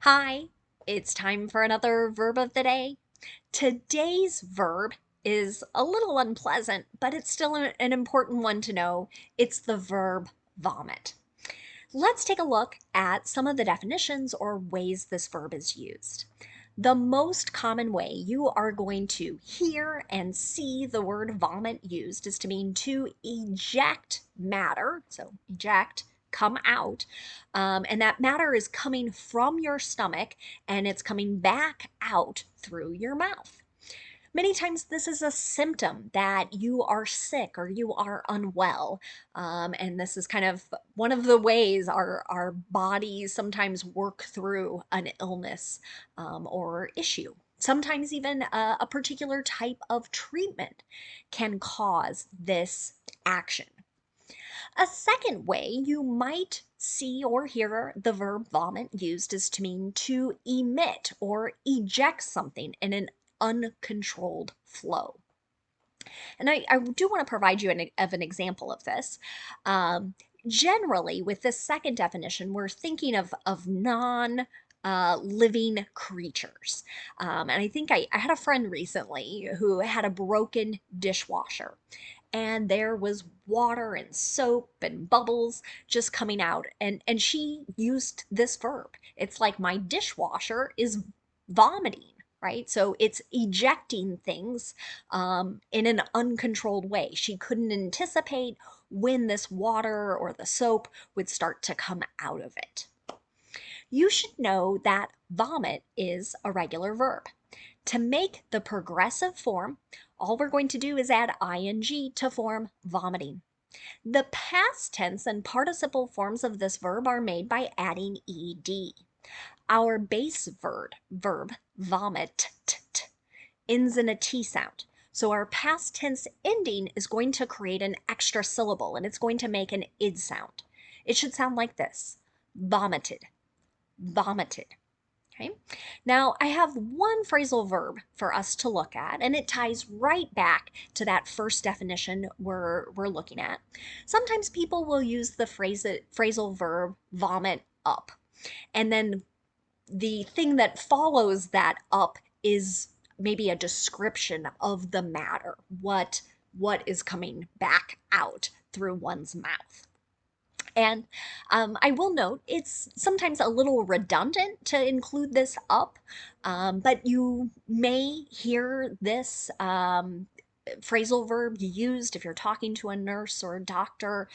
Hi, it's time for another verb of the day. Today's verb is a little unpleasant, but it's still an important one to know. It's the verb vomit. Let's take a look at some of the definitions or ways this verb is used. The most common way you are going to hear and see the word vomit used is to mean to eject matter, so eject, come out, and that matter is coming from your stomach and it's coming back out through your mouth. Many times, this is a symptom that you are sick or you are unwell. And this is kind of one of the ways our bodies sometimes work through an illness or issue. Sometimes, even a particular type of treatment can cause this action. A second way you might see or hear the verb vomit used is to mean to emit or eject something in an uncontrolled flow. And I do want to provide you an example of this. Generally, with this second definition, we're thinking of non living creatures. And I think I had a friend recently who had a broken dishwasher, and there was water and soap and bubbles just coming out. And she used this verb. It's like my dishwasher is vomiting. Right? So it's ejecting things in an uncontrolled way. She couldn't anticipate when this water or the soap would start to come out of it. You should know that vomit is a regular verb. To make the progressive form, all we're going to do is add ing to form vomiting. The past tense and participle forms of this verb are made by adding ed. Our base verb vomit, ends in a T sound. So our past tense ending is going to create an extra syllable and it's going to make an id sound. It should sound like this: vomited, vomited. Okay. Now I have one phrasal verb for us to look at, and it ties right back to that first definition we're looking at. Sometimes people will use the phrasal verb vomit up, and then the thing that follows that up is maybe a description of the matter, what is coming back out through one's mouth. And I will note it's sometimes a little redundant to include this up, but you may hear this phrasal verb used if you're talking to a nurse or a doctor.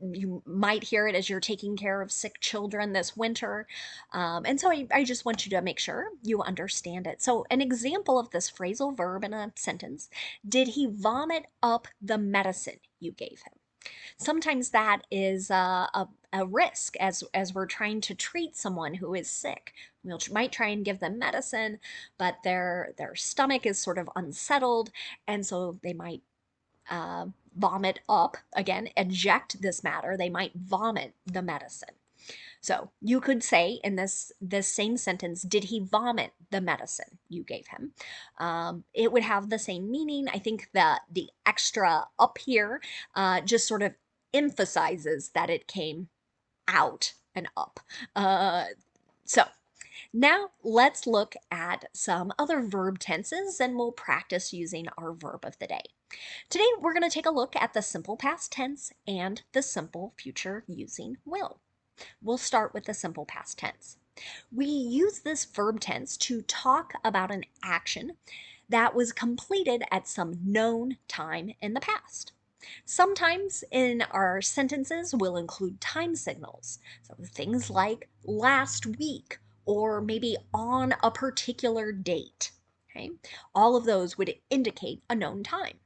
You might hear it as you're taking care of sick children this winter. And so I just want you to make sure you understand it. So, an example of this phrasal verb in a sentence: did he vomit up the medicine you gave him? Sometimes that is a risk as we're trying to treat someone who is sick. We might try and give them medicine, but their stomach is sort of unsettled, and so they might vomit up, again, eject this matter. They might vomit the medicine. So you could say in this same sentence, did he vomit the medicine you gave him? It would have the same meaning. I think that the extra up here just sort of emphasizes that it came out and up. So now let's look at some other verb tenses and we'll practice using our verb of the day. Today we're going to take a look at the simple past tense and the simple future using will. We'll start with the simple past tense. We use this verb tense to talk about an action that was completed at some known time in the past. Sometimes in our sentences, we'll include time signals. So things like last week or maybe on a particular date. Okay? All of those would indicate a known time.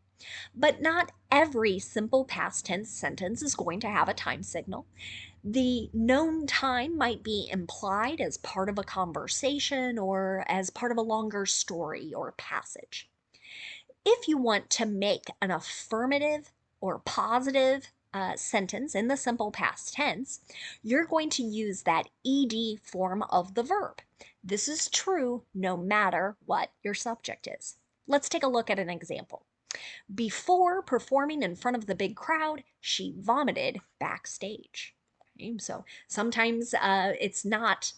But not every simple past tense sentence is going to have a time signal. The known time might be implied as part of a conversation or as part of a longer story or passage. If you want to make an affirmative or positive sentence in the simple past tense, you're going to use that ed form of the verb. This is true no matter what your subject is. Let's take a look at an example. Before performing in front of the big crowd, she vomited backstage. Okay, so sometimes it's not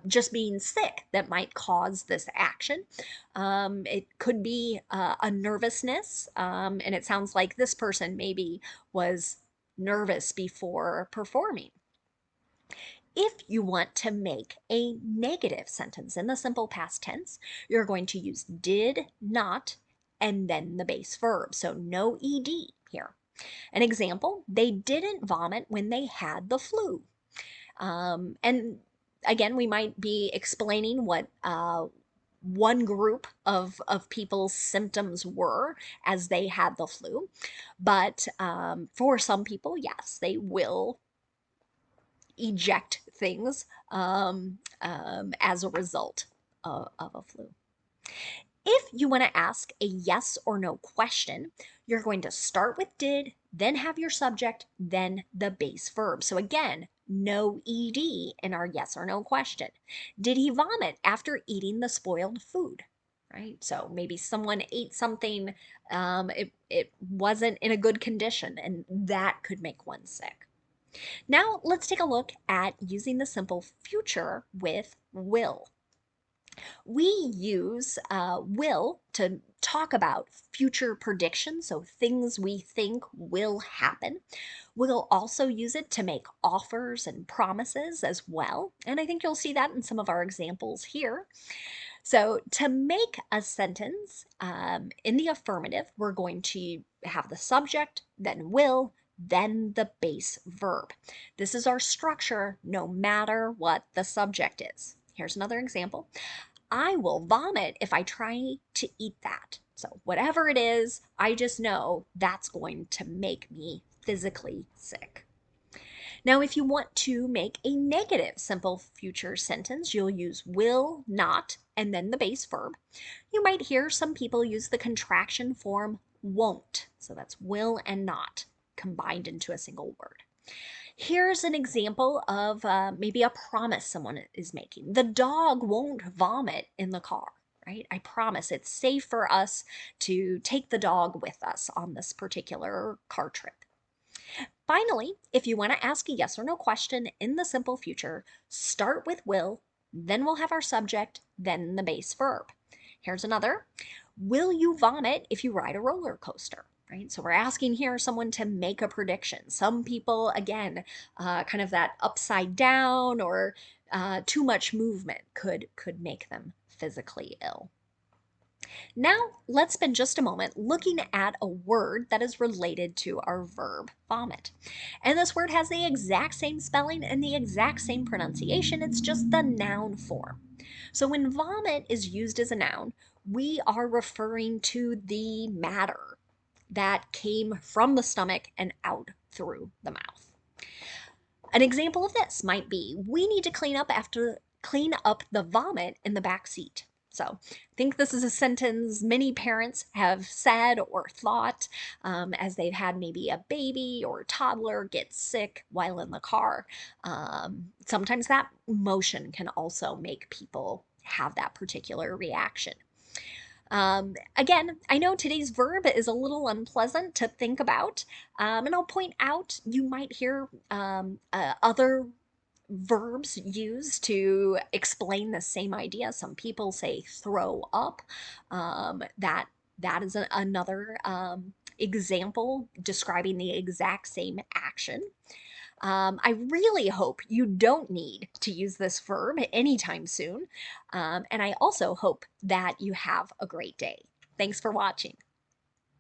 just being sick that might cause this action. It could be a nervousness, and it sounds like this person maybe was nervous before performing. If you want to make a negative sentence in the simple past tense, you're going to use did, not, and then the base verb. So no ed here. An example, they didn't vomit when they had the flu. And again, we might be explaining what one group of people's symptoms were as they had the flu. But for some people, yes, they will eject things as a result of a flu. If you want to ask a yes or no question, you're going to start with did, then have your subject, then the base verb. So again, no ed in our yes or no question. Did he vomit after eating the spoiled food? Right? So maybe someone ate something, it wasn't in a good condition, and that could make one sick. Now let's take a look at using the simple future with will. We use will to talk about future predictions, so things we think will happen. We'll also use it to make offers and promises as well, and I think you'll see that in some of our examples here. So to make a sentence in the affirmative, we're going to have the subject, then will, then the base verb. This is our structure no matter what the subject is. Here's another example. I will vomit if I try to eat that. So whatever it is, I just know that's going to make me physically sick. Now, if you want to make a negative simple future sentence, you'll use will, not, and then the base verb. You might hear some people use the contraction form won't. So that's will and not combined into a single word. Here's an example of maybe a promise someone is making. The dog won't vomit in the car, right? I promise it's safe for us to take the dog with us on this particular car trip. Finally, if you want to ask a yes or no question in the simple future, start with will, then we'll have our subject, then the base verb. Here's another. Will you vomit if you ride a roller coaster? Right? So we're asking here someone to make a prediction. Some people, again, kind of that upside down or too much movement could make them physically ill. Now, let's spend just a moment looking at a word that is related to our verb vomit. And this word has the exact same spelling and the exact same pronunciation, it's just the noun form. So when vomit is used as a noun, we are referring to the matter that came from the stomach and out through the mouth. An example of this might be, we need to clean up the vomit in the back seat. So I think this is a sentence many parents have said or thought as they've had maybe a baby or a toddler get sick while in the car. Sometimes that motion can also make people have that particular reaction. Again, I know today's verb is a little unpleasant to think about, and I'll point out you might hear other verbs used to explain the same idea. Some people say throw up. That is another example describing the exact same action. I really hope you don't need to use this verb anytime soon. And I also hope that you have a great day. Thanks for watching.